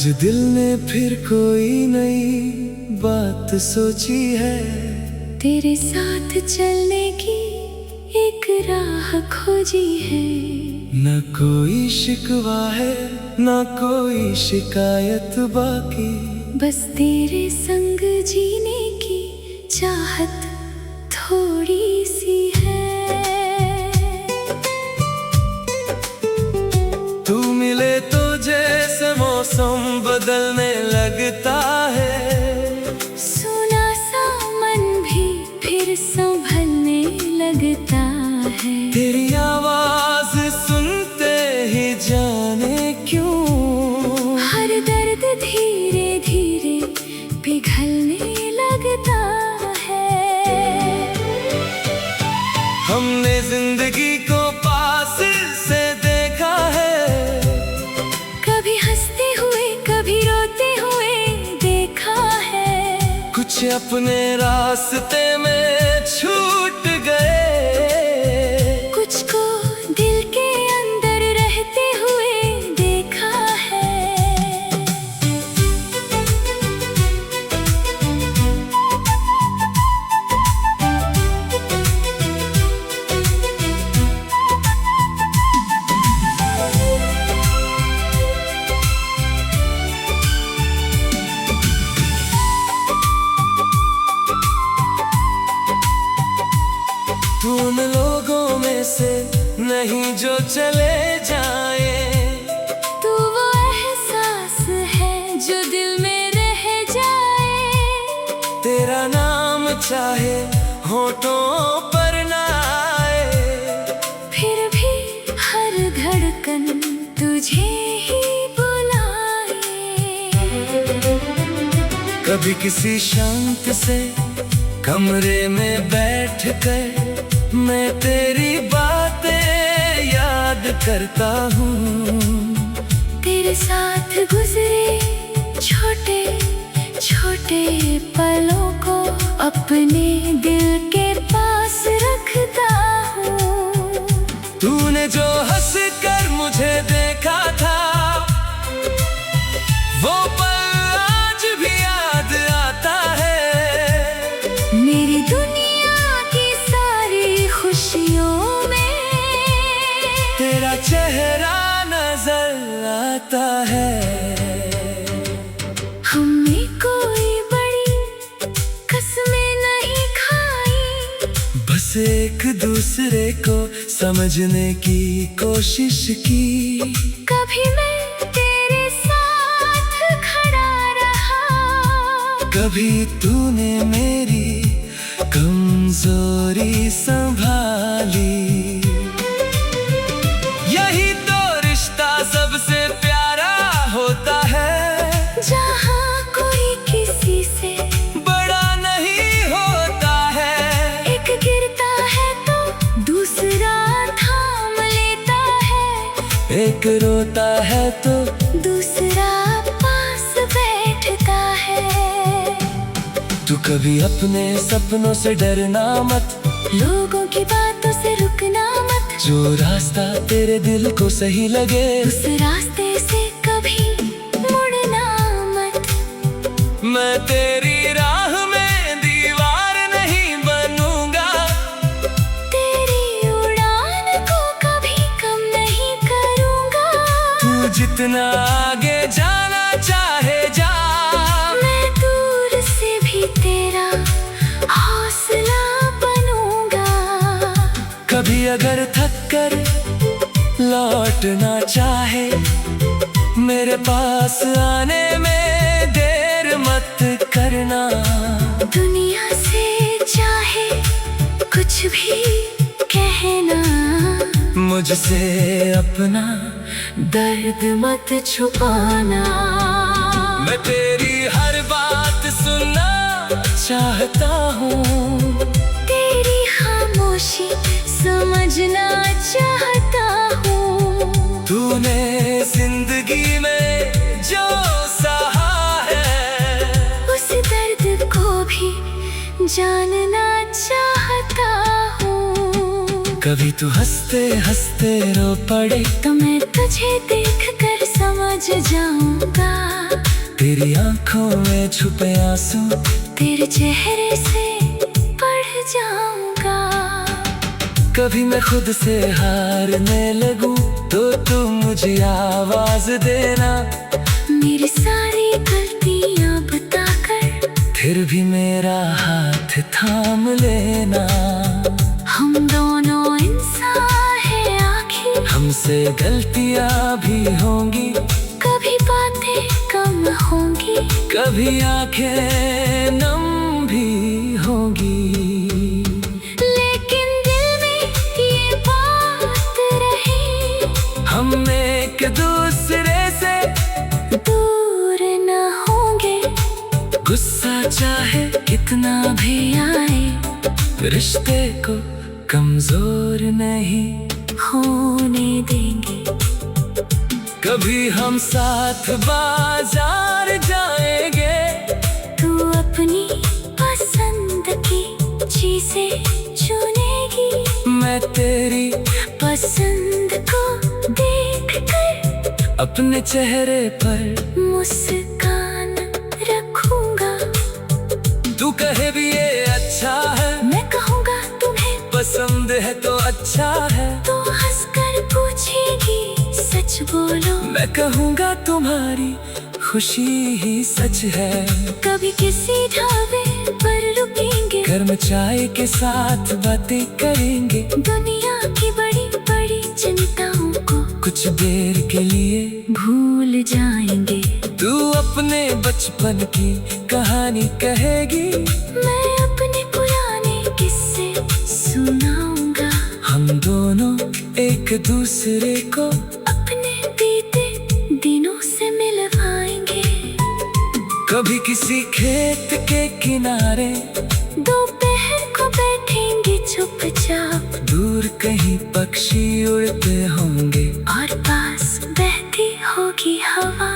आज दिल ने फिर कोई नई बात सोची है। तेरे साथ चलने की एक राह खोजी है। न कोई शिकवा है न कोई शिकायत बाकी, बस तेरे संग जीने की चाहत थोड़ी सी है। तू मिले तो जैसे मौसम बदलने लगता है। सुना सा मन भी फिर संभलने लगता है। तेरी आवाज सुनते ही जाने क्यों हर दर्द धीरे धीरे पिघलने लगता है। हमने जिंदगी को पास से देखा है। कभी हंसते हुए कभी रोते हुए देखा है। कुछ अपने रास्ते में छूट गए, कुछ को दिल के अंदर रहते हुए देखा है। तू उन लोगों में से नहीं जो चले जाए। तू वो एहसास है जो दिल में रह जाए। तेरा नाम चाहे होठों पर ना आए, फिर भी हर धड़कन तुझे ही बुलाए। कभी किसी शांत से कमरे में बैठ कर मैं तेरी बातें याद करता हूँ। तेरे साथ गुजरे छोटे छोटे पलों को अपने दिल के पास रखता हूँ। तूने जो हंस कर मुझे देखा था वो पल आज भी याद आता है। मेरी दुनिया की सारी खुशियों में तेरा चेहरा नजर आता है। हमने कोई बड़ी कसमें नहीं खाई, बस एक दूसरे को समझने की कोशिश की। कभी मैं तेरे साथ खड़ा रहा, कभी तूने मेरी कमजोरी संभाली। यही तो रिश्ता सबसे प्यारा होता है, जहाँ कोई किसी से बड़ा नहीं होता है। एक गिरता है तो दूसरा थाम लेता है। एक रोता है तो दूसरा पास बैठता है। तू कभी अपने सपनों से डरना मत, लोगों की बातों से रुकना मत। जो रास्ता तेरे दिल को सही लगे उस रास्ते से कभी मुड़ना मत। मैं तेरी राह में दीवार नहीं बनूंगा। तेरी उड़ान को कभी कम नहीं करूँगा। तू जितना आगे जाना चाहे जा, मैं दूर से भी तेरा हौसला बनूंगा। कभी अगर थक कर लौटना चाहे, मेरे पास आने में देर मत करना। दुनिया से चाहे कुछ भी कहना, मुझसे अपना दर्द मत छुपाना। मैं तेरी हर बात सुनना चाहता हूँ। तेरी खामोशी समझना चाहता हूँ। तूने जिंदगी में जो सहा है, उस दर्द को भी जानना चाहता हूँ। कभी तू हंसते हंसते रो पड़े तो मैं तुझे देख कर फिर समझ जाऊंगा। तेरी आंखों में छुपे आंसू तेरे चेहरे से पढ़ जाऊंगा। कभी मैं खुद से हारने लगूं तो तू मुझे आवाज देना। मेरी सारी गलतियां बताकर फिर भी मेरा हाथ थाम लेना। हम दोनों इंसान हैं आखिर, हमसे गलतियां भी होंगी, कभी बातें कम होंगी, कभी आंखें नम भी होंगी। लेकिन दिल में ये बात रही, हम एक दूसरे से दूर न होंगे। गुस्सा चाहे कितना भी आए, रिश्ते को कमजोर नहीं होने देंगे। कभी हम साथ बाजार जाएंगे। तू अपनी पसंद की चीजें चुनेगी, मैं तेरी पसंद को देखकर अपने चेहरे पर मुस्कान रखूंगा। तू कहे भी ये अच्छा है, मैं कहूँगा तुम्हें पसंद है तो अच्छा है। तो हंसकर पूछेगी सच बोलो, मैं कहूँगा तुम्हारी खुशी ही सच है। कभी किसी ढाबे पर रुकेंगे, घर में चाय के साथ बातें करेंगे। दुनिया की बड़ी बड़ी चिंताओं को कुछ देर के लिए भूल जाएंगे। तू अपने बचपन की कहानी कहेगी, मैं अपने पुराने किस्से सुनाऊंगा। हम दोनों एक दूसरे को अपने बीते दिनों से मिलवाएंगे। कभी किसी खेत के किनारे दोपहर को बैठेंगे चुपचाप, दूर कहीं पक्षी उड़ते होंगे और पास बहती होगी हवा।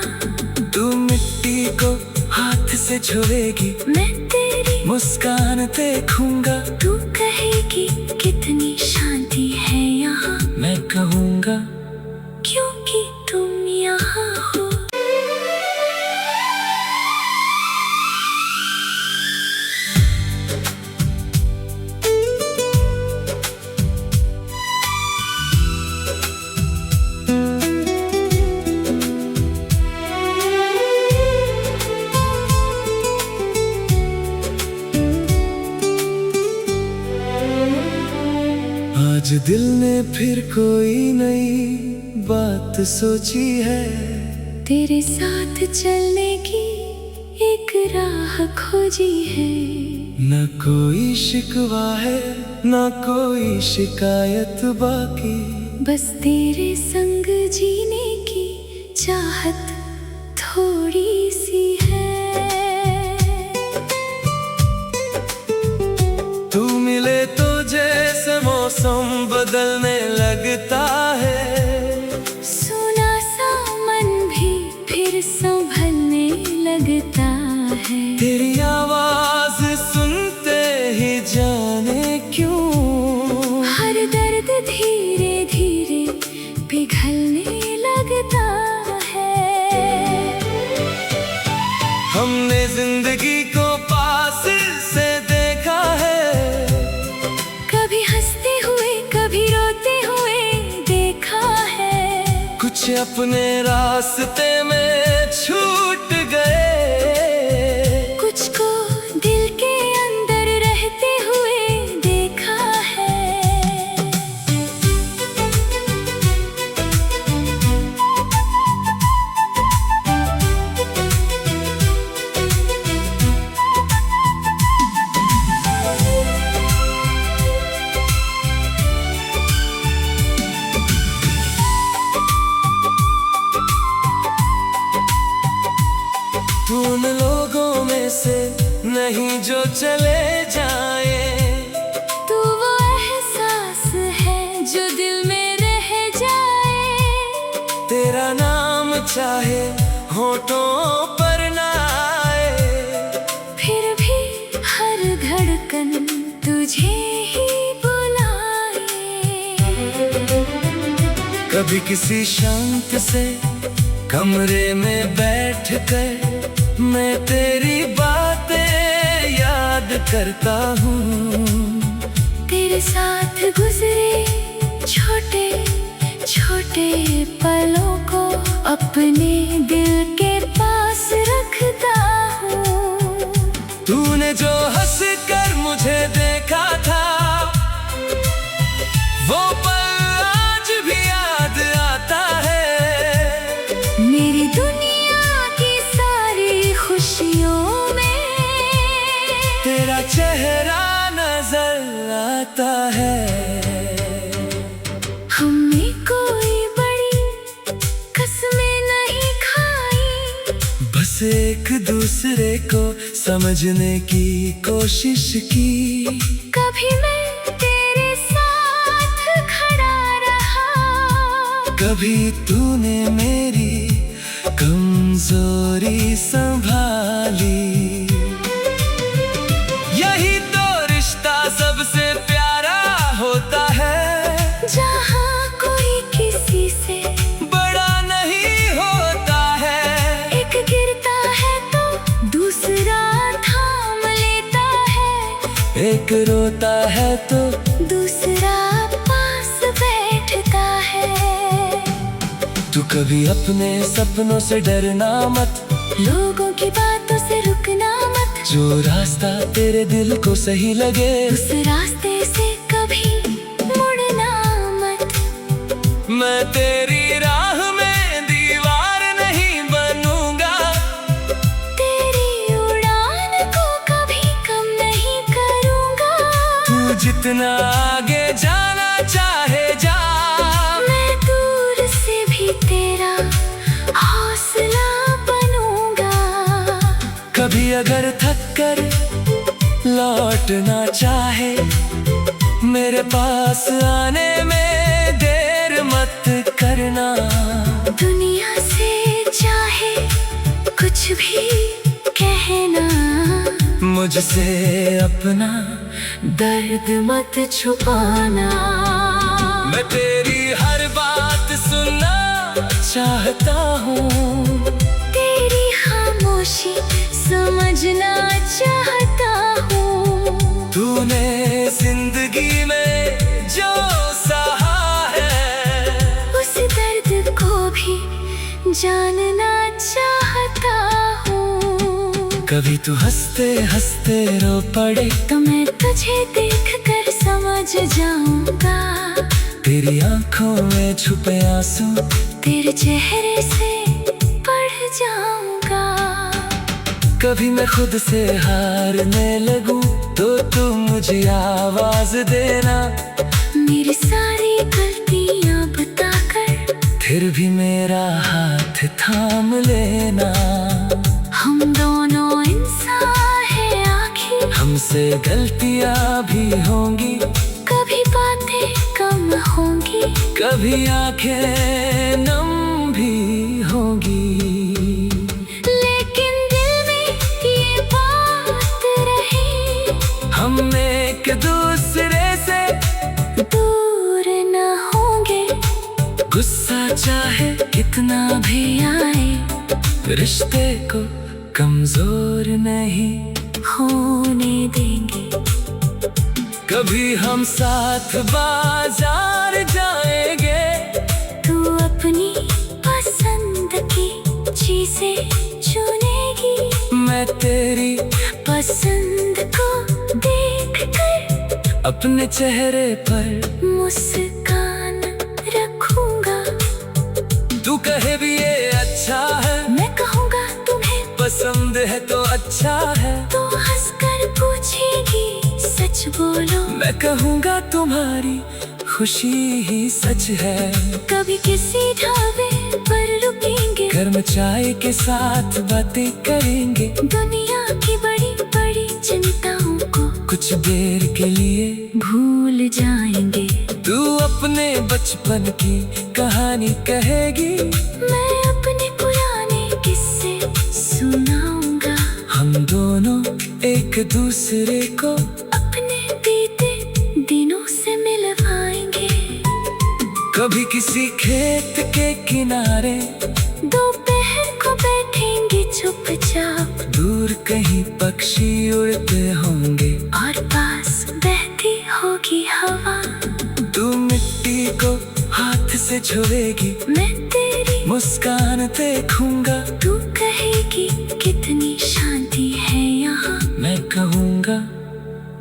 तू मिट्टी को हाथ से छुएगी, मैं तेरी मुस्कान देखूंगा। तू कहेगी कितनी शांति है यहाँ, मैं कहूँगा क्योंकि तुम यहाँ हो। आज दिल ने फिर कोई नई बात सोची है। तेरे साथ चलने की एक राह खोजी है। न कोई शिकवा है न कोई शिकायत बाकी, बस तेरे संग जीने की चाहत थोड़ी सी है। तू मिले तो जैसे मौसम बदलने लगता है। सुना सा मन भी फिर संभलने लगता है। तेरी आवाज सुनते ही जाने क्यों हर दर्द धीरे धीरे पिघलने लगता है। हमने जिंदगी को पास से देखा है। कभी हंसते हुए कभी रोते हुए देखा है। कुछ अपने रास्ते में छूट गए, कुछ को दिल के अंदर रहते हुए देखा है। तू उन लोगों में से नहीं जो चले जाए। तू वो एहसास है जो दिल में रह जाए। तेरा नाम चाहे होठों पर ना आए, फिर भी हर धड़कन तुझे ही बुलाए। कभी किसी शांत से कमरे में बैठ कर मैं तेरी बातें याद करता हूँ। तेरे साथ गुजरे छोटे छोटे पलों को अपने दिल के पास रखता हूँ। तूने जो हंस कर मुझे देखा था, वो पल आज भी याद आता है। मेरी दुनिया की सारी खुशियों में तेरा चेहरा नजर आता है। हमने कोई बड़ी कसमें नहीं खाई, बस एक दूसरे को समझने की कोशिश की। कभी मैं तेरे साथ खड़ा रहा, कभी तूने मेरी कमजोरी संभाली। यही तो रिश्ता सबसे प्यारा होता है, जहाँ कोई किसी से बड़ा नहीं होता है। एक गिरता है तो दूसरा थाम लेता है, एक रोता है तो दूसरा पास बैठता है। तू कभी अपने सपनों से डरना मत, लोगों की बातों से रुकना मत। जो रास्ता तेरे दिल को सही लगे, उस रास्ते से कभी मुड़ना मत। मैं तेरी राह में दीवार नहीं बनूंगा, तेरी उड़ान को कभी कम नहीं करूंगा। तू जितना आगे जाना चाहे जा, मैं दूर से भी तेरा हौसला बनूंगा। कभी अगर थक कर लौटना चाहे, मेरे पास आने में देर मत करना। दुनिया से चाहे कुछ भी कहना, मुझसे अपना दर्द मत छुपाना। मैं तेरी हर बात सुनना चाहता हूँ, तेरी खामोशी समझना चाहता हूँ। तूने जिंदगी में जो सहा है, उस दर्द को भी जानना चाहता हूँ। कभी तू हंसते हंसते रो पड़े, तो मैं तुझे देख कर समझ जाऊंगा। तेरी आंखों में छुपे आंसू तेरे चेहरे से पढ़ जाऊंगा। कभी मैं खुद से हारने लगूं, तो तू मुझे आवाज देना। मेरी सारी गलतियां बताकर फिर भी मेरा हाथ थाम लेना। हम दोनों इंसान हैं आखिर, हमसे गलतियां भी होंगी, कभी बातें कम होंगी, कभी आंखें नम भी होंगी। लेकिन दिल में ये बात रहे, हम एक दूसरे से दूर न होंगे। गुस्सा चाहे कितना भी आए, रिश्ते को कमजोर नहीं होने देंगे। कभी हम साथ बाजार जाएंगे, तू अपनी पसंद की चीजें चुनेगी, मैं तेरी पसंद को देख कर अपने चेहरे पर मुस्कान रखूंगा। तू कहे भी ये अच्छा है, मैं कहूँगा तुम्हें पसंद है तो अच्छा है। तो हंसकर पूछेगी सच बोलो, मैं कहूँगा तुम्हारी खुशी ही सच है। कभी किसी ढाबे पर रुकेंगे, गर्म चाय के साथ बातें करेंगे, दुनिया की बड़ी बड़ी चिंताओं को कुछ देर के लिए भूल जाएंगे। तू अपने बचपन की कहानी कहेगी, मैं अपने पुराने किस्से सुनाऊंगा। हम दोनों एक दूसरे को अपने बीते दिनों से मिलवाएंगे। कभी किसी खेत के किनारे दो चुपचाप। दूर कहीं पक्षी उड़ते होंगे और पास बहती होगी हवा। तू मिट्टी को हाथ से छुएगी, मैं तेरी मुस्कान देखूंगा। तू कहेगी कितनी शांति है यहाँ। मैं कहूँगा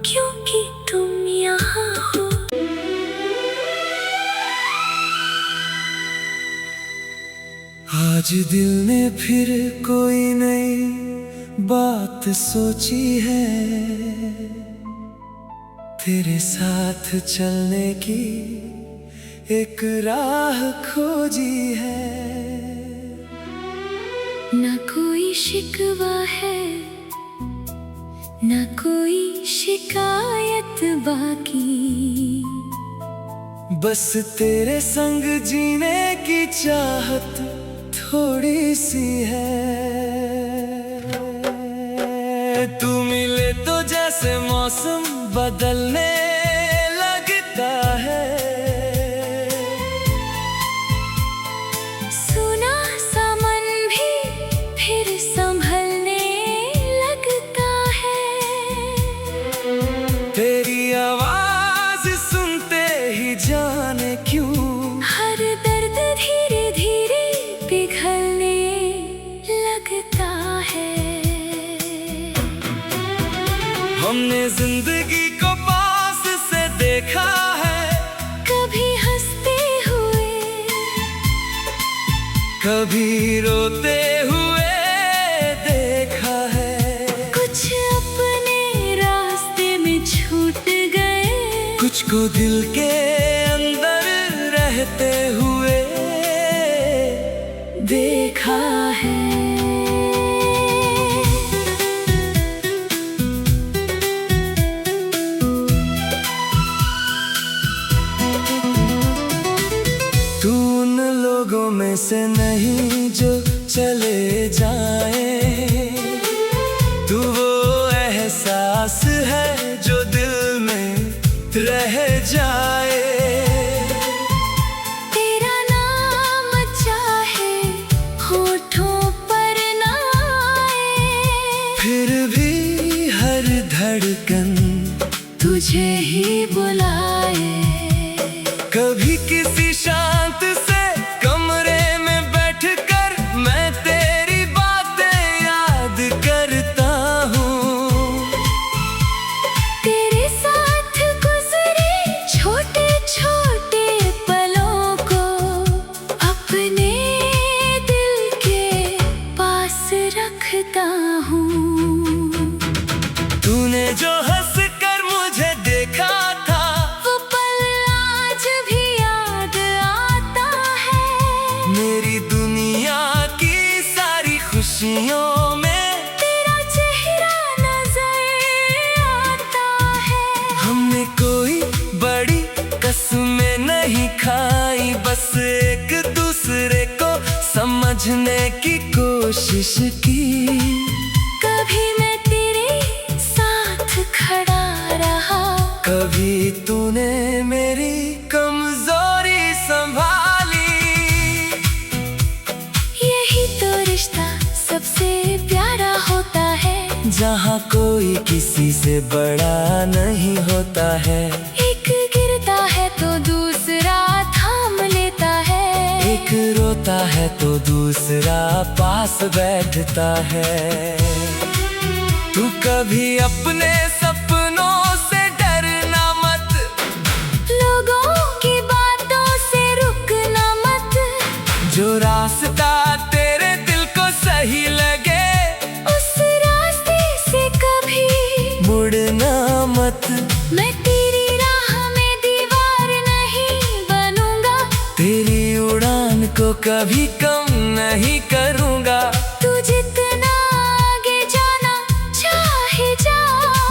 क्योंकि तुम यहाँ हो। आज दिल ने फिर कोई नई बात सोची है, तेरे साथ चलने की एक राह खोजी है। न कोई शिकवा है, न कोई शिकायत बाकी। बस तेरे संग जीने की चाहत थोड़ी सी है। तू मिले तो जैसे मौसम बदलने लगता है। सुना सा मन भी फिर संभलने लगता है। तेरी आवाज सुनते ही जाने क्यों हर दर्द धीरे धीरे पिघलने लगता है। हमने जिंदगी को पास से देखा है, कभी हंसते हुए, कभी रोते हुए देखा है। कुछ अपने रास्ते में छूट गए, कुछ को दिल के अंदर रहते हुए देखा है। तू उन लोगों में से नहीं जो चले जाए, तू वो एहसास है जो दिल में रह जाए। तेरा नाम चाहे होठों पर ना आए, फिर भी हर धड़कन तुझे ही बुलाए। कभी किसी शांत से कमरे में बैठकर मैं तेरी बातें याद करता हूँ। तेरे साथ गुजरे छोटे छोटे पलों को अपने दिल के पास रखता हूँ। तूने जो हंस कर मुझे देखा था, वो पल आज भी याद आता है। मेरी दुनिया की सारी खुशियों में तेरा चेहरा नजर आता है। हमने कोई बड़ी कसमें नहीं खाई, बस एक दूसरे को समझने की कोशिश की। कभी मैं तेरे साथ खड़ा रहा, कभी तूने मेरी कमजोरी संभाली। यही तो रिश्ता सबसे प्यारा होता है। जहाँ कोई किसी से बड़ा नहीं होता है। एक गिरता है तो दूसरा थाम लेता है। एक रोता है तो दूसरा पास बैठता है। तू कभी अपने सपनों से डरना मत, लोगों की बातों से रुकना मत। जो रास्ता तेरे दिल को सही लगे उस रास्ते से कभी मुड़ना मत। मैं तेरी राह में दीवार नहीं बनूंगा, तेरी उड़ान को कभी कम नहीं करूँगा। तू जितना आगे जाना चाहे जा,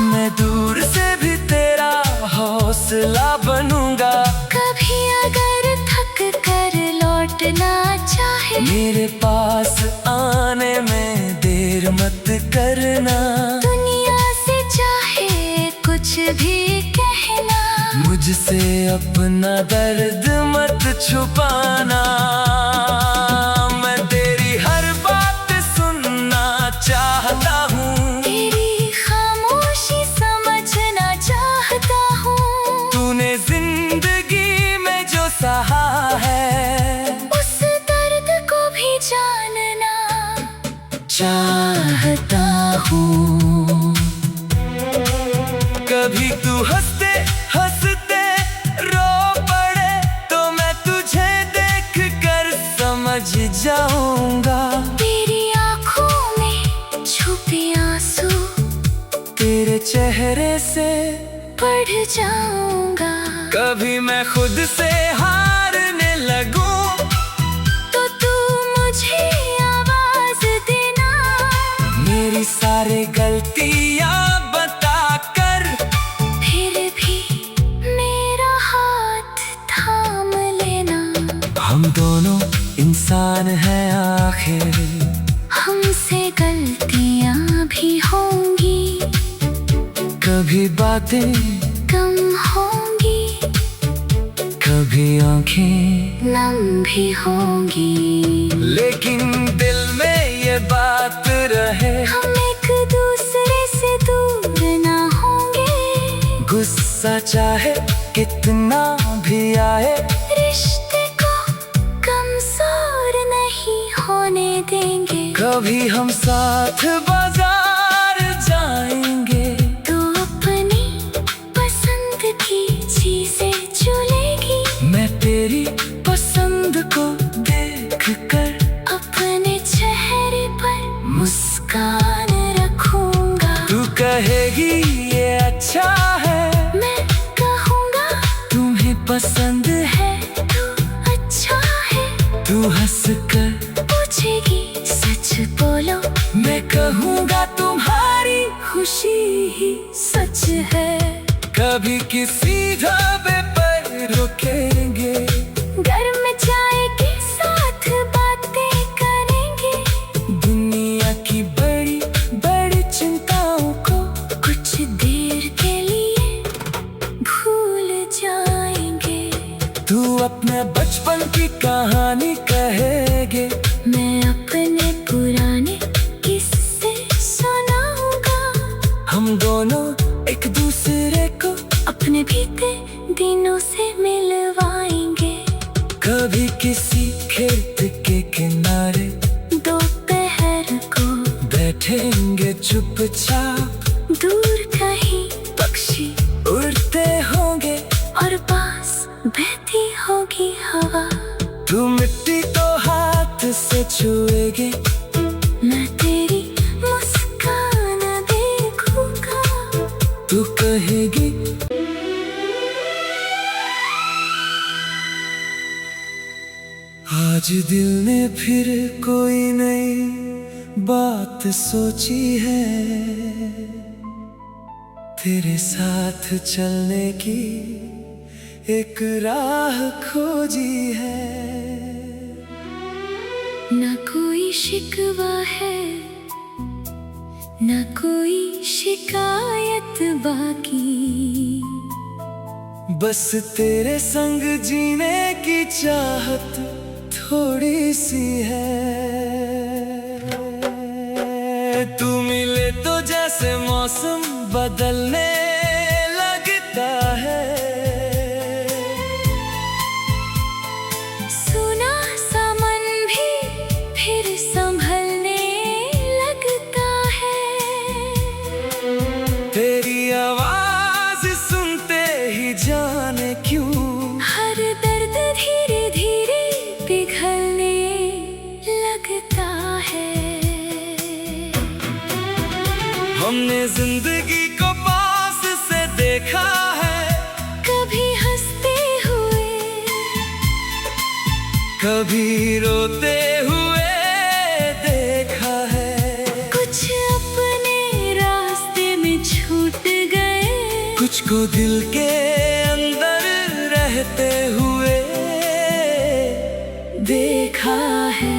मैं दूर से भी तेरा हौसला बनूंगा। कभी अगर थक कर लौटना चाहे, मेरे पास आने में देर मत करना। दुनिया से चाहे कुछ भी कहना, मुझसे अपना दर्द मत छुपाना। मैं तेरी हर बात सुनना हूँ। कभी तू हंसते हंसते रो पड़े तो मैं तुझे देख कर समझ जाऊंगा। तेरी आँखों में छुपे आंसू तेरे चेहरे से पढ़ जाऊंगा। कभी मैं खुद से हारने लगूं तो तू मुझे आवाज देना। मेरी सारी गलतियां बता कर फिर भी मेरा हाथ थाम लेना। हम दोनों इंसान हैं आखिर, हमसे गलतियां भी होंगी, कभी बातें कम होंगी, कभी आंखें नम भी होंगी। लेकिन दिल में ये बात रहे, हम एक दूसरे से दूर ना होंगे। गुस्सा चाहे कितना भी आए, रिश्ते को कमजोर नहीं होने देंगे। कभी हम साथ बाजार जाएंगे तो अपनी पसंद की चीजें चुनेगी। मैं तेरी पसंद को देख कर अपने चेहरे पर मुस्कान रखूंगा। तू कहेगी ये अच्छा है, मैं कहूँगा तुम्हें पसंद है, तू अच्छा है। तू हंस कर पूछेगी सच बोलो, मैं कहूँगा तुम्हारी खुशी ही सच है। कभी किसी ढाबे पर रुकेंगे, घर में चाय के साथ बातें करेंगे। दुनिया की बड़ी बड़ी चिंताओं को कुछ देर के लिए भूल जाएंगे। तू अपने बचपन की कहानी कहेगे, मैं अपने पुराने किस्से सुनाऊंगा। हम दोनों एक दूसरे को अपने बीते दिनों से मिलवाएंगे। कभी किसी खेत के किनारे दोपहर को बैठेंगे चुपचाप, दूर कहीं पक्षी उड़ते होंगे और पास बहती होगी हवा। तू मिट्टी तो हाथ से छुएगी, मैं तेरी मुस्कान देखूंगा। तू कहेगी आज दिल ने फिर कोई नई बात सोची है, तेरे साथ चलने की एक राह खोजी है। न कोई शिकवा है, न कोई शिकायत बाकी। बस तेरे संग जीने की चाहत थोड़ी सी है। तू मिले तो जैसे मौसम बदलने लगता है, सुना सा मन भी फिर संभलने लगता है। तेरी आवाज सुनते ही जाने क्यों हर दर्द धीरे धीरे पिघलने लगता है। हमने जिंदगी को पास से देखा है, कभी हंसते हुए, कभी रोते हुए देखा है। कुछ अपने रास्ते में छूट गए, कुछ को दिल के अंदर रहते हुए देखा है।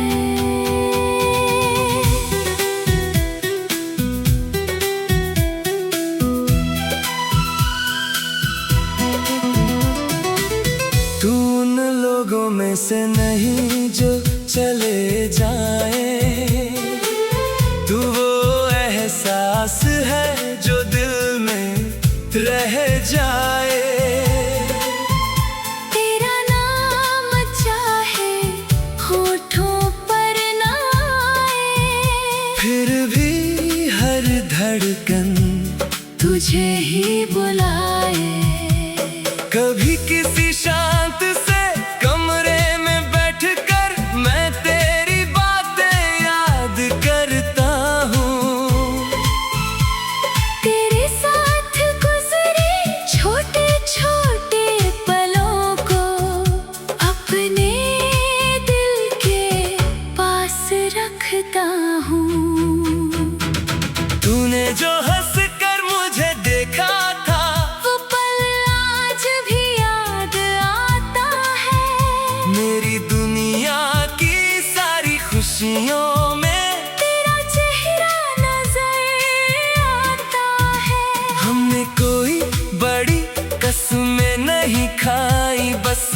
तू उन लोगों में से नहीं जो चले जाए, तू वो एहसास है जो दिल में रह जाए। तेरा नाम चाहे होठों पर ना आए, फिर भी हर तुझे ही बुलाए। कभी किसी शांत से कमरे में बैठकर मैं तेरी बातें याद करता हूँ। तेरे साथ गुजरे छोटे छोटे पलों को अपने दिल के पास रखता हूँ। तूने जो हंस कर मुझे देखा था वो पल आज भी याद आता है। मेरी दुनिया की सारी खुशियों में तेरा चेहरा नजर आता है। हमने कोई बड़ी कसमें नहीं खाई, बस